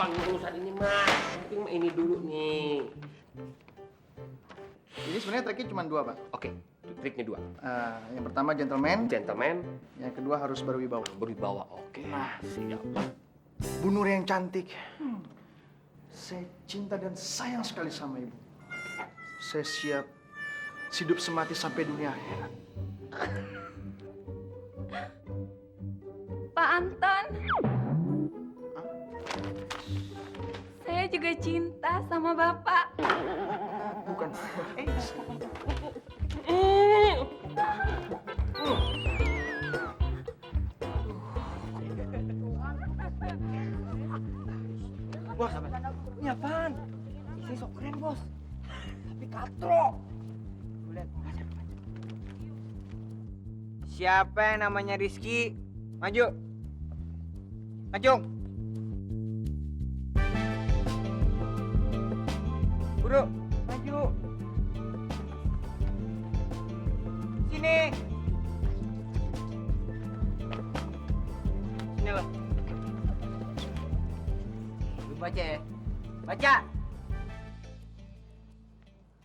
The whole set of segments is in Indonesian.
gampang urusan ini mah. Penting ini dulu nih. Jadi sebenarnya triknya cuma 2, Pak. Oke, triknya 2. Yang pertama gentleman, Gentleman, yang kedua harus berwibawa. berwibawa. Oke. Siap. Bu Nur yang cantik. Saya cinta dan sayang sekali sama ibu. Saya siap hidup semati sampai dunia akhirat. Pak Anton. Saya juga cinta sama Bapak. Bukan. Bos, ini apaan? Isi sok keren, bos. Tapi katro. Lihat. Siapa yang namanya Rizky? Maju. Majung. Buru, maju. Sini. Sini lo. Lu baca ya. Baca.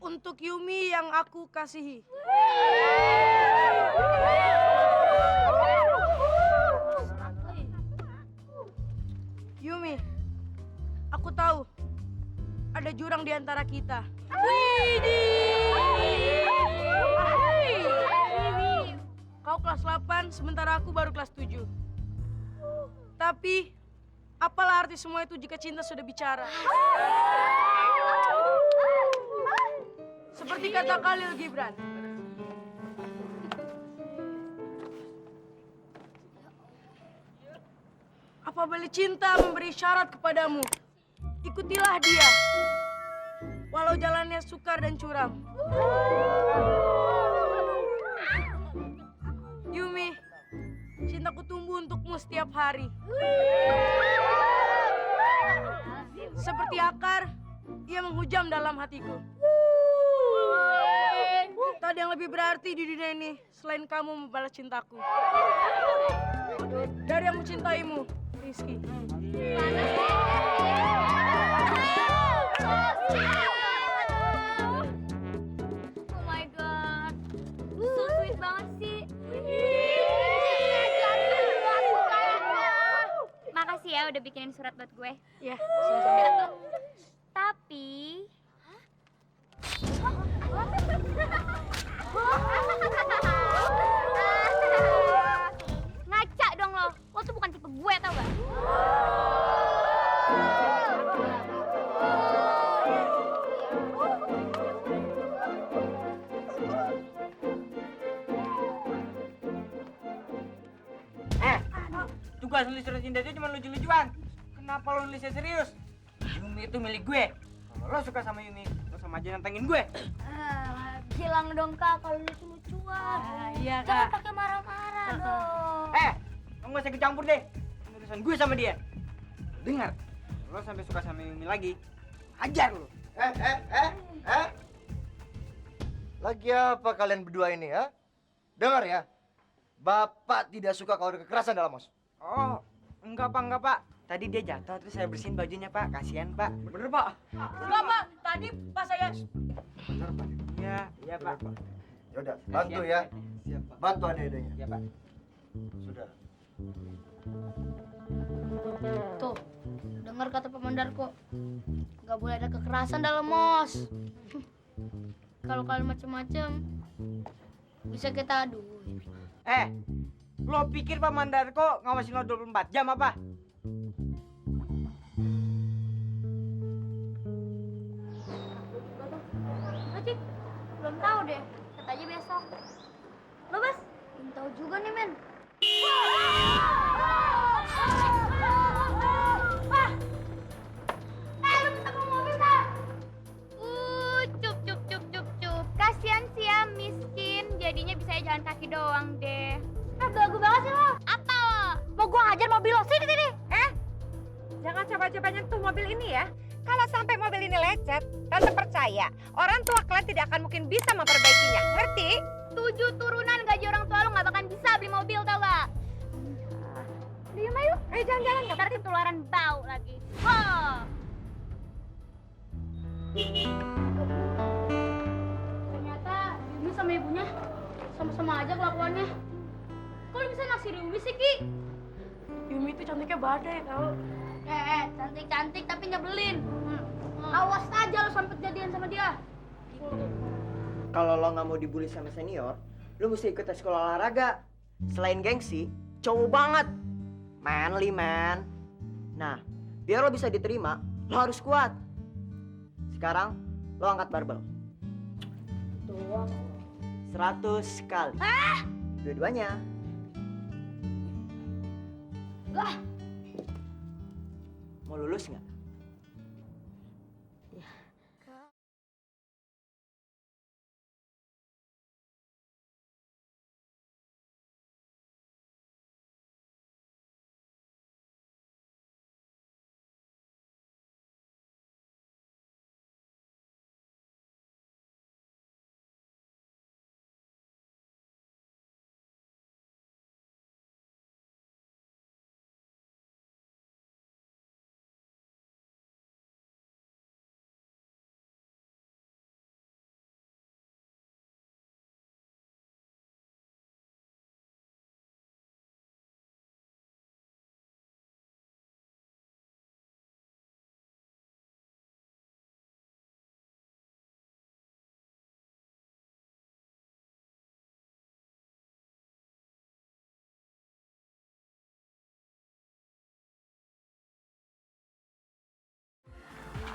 Untuk Yumi yang aku kasihi. Yumi, aku tahu ada jurang di antara kita. Kau kelas 8, sementara aku baru kelas 7. Tapi, apalah arti semua itu jika cinta sudah bicara? Seperti kata Khalil Gibran. Apabila cinta memberi syarat kepadamu, ikutilah dia. Walau jalannya sukar dan curam. Yumi, cintaku tumbuh untukmu setiap hari. Seperti akar, ia menghujam dalam hatiku. Tak ada yang lebih berarti di dunia ini selain kamu membalas cintaku. Dari yang mencintaimu, Rizky. Oh my god. So sweet banget sih. Makasih ya udah bikinin surat buat gue. Ya, Tapi ngaca dong lo. Lo tuh bukan tipe gue tau gak? Tugas nulis surat cinta itu cuma lucu-lucuan. Kenapa lo nulisnya serius? Yumi itu milik gue. Kalau lo suka sama Yumi, lo sama aja nantangin gue. Bilang dong kak kalau lucu-lucuan. iya Jangan kak. pakai marah-marah dong. Lo nggak usah kecampur deh. Ini urusan gue sama dia. Dengar, lo sampai suka sama Yumi lagi, ajar lo. Lagi apa kalian berdua ini, ha? Dengar ya. Bapak tidak suka kalau ada kekerasan dalam mos. Oh, enggak pak. Tadi dia jatuh terus saya bersihin bajunya pak. Kasihan pak. Bener pak? Enggak, Pak. Tadi pas saya... Iya pak. Yaudah, bantu ya. Siap pak. Bantu adek-adeknya. Iya pak. Sudah. Tuh, dengar kata Pak Mandarko. Nggak boleh ada kekerasan dalam mos. Kalau kalian macem-macem, bisa kita adu. Lo pikir Pak Mandarko ngawasin lo 24 jam apa? Cik, belum tahu deh. Kata aja besok. Lo, Bas? Belum tahu juga nih, men. Wah! Lu bisa bawa mobil, Kak? Cup. Kasian sih ya, miskin. Jadinya bisa jalan kaki doang deh. Belagu banget sih lo. Apa lo? Mau gua hajar mobil lo. Sini. Jangan coba-coba nyentuh mobil ini ya. Kalau sampai mobil ini lecet, tante percaya orang tua kalian tidak akan mungkin bisa memperbaikinya. Ngerti? 7 turunan gaji orang tua lo nggak bakalan bisa beli mobil tau gak? Diem ayo. Ayo jalan-jalan. Ntar ketularan bau lagi. Wow. ibunya. Sama-sama aja kelakuannya. Kok lu bisa naksir Yumi sih, Ki? Yumi itu cantiknya badai tau. Cantik-cantik tapi nyebelin. Awas aja lo sampai jadian sama dia. Kalau lo nggak mau dibully sama senior, lo mesti ikut tes sekolah olahraga. Selain gengsi, cowok banget. Manly, man. Nah, biar lo bisa diterima, lo harus kuat. Sekarang, lo angkat barbel. 100 kali. Dua-duanya. Lah, Mau lulus nggak?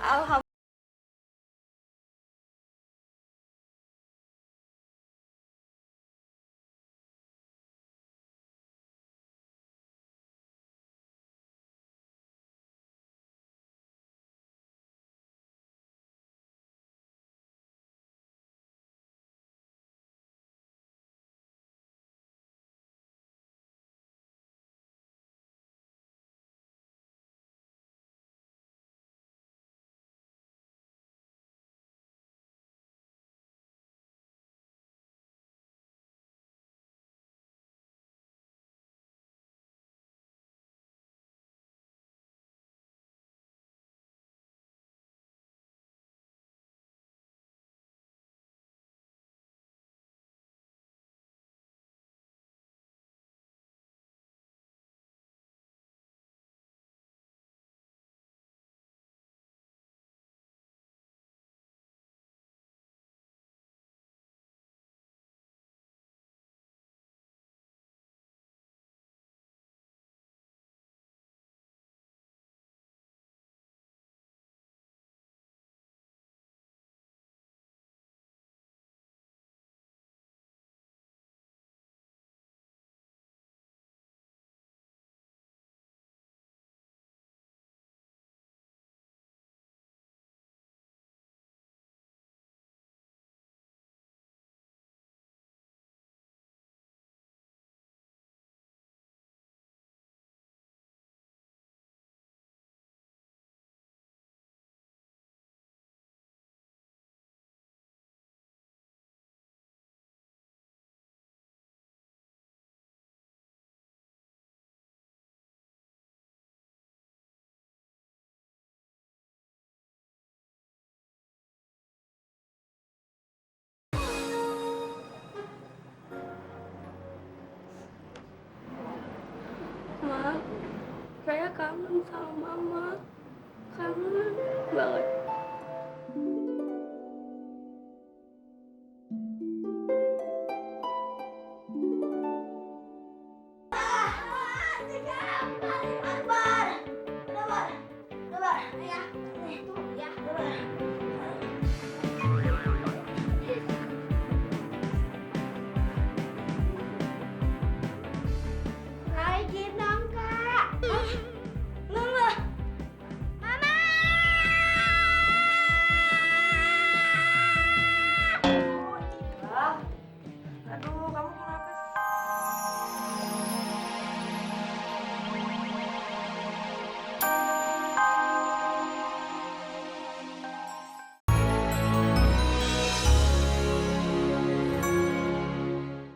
Alhamdulillah. Ma, saya kangen sama mama. Kangen banget.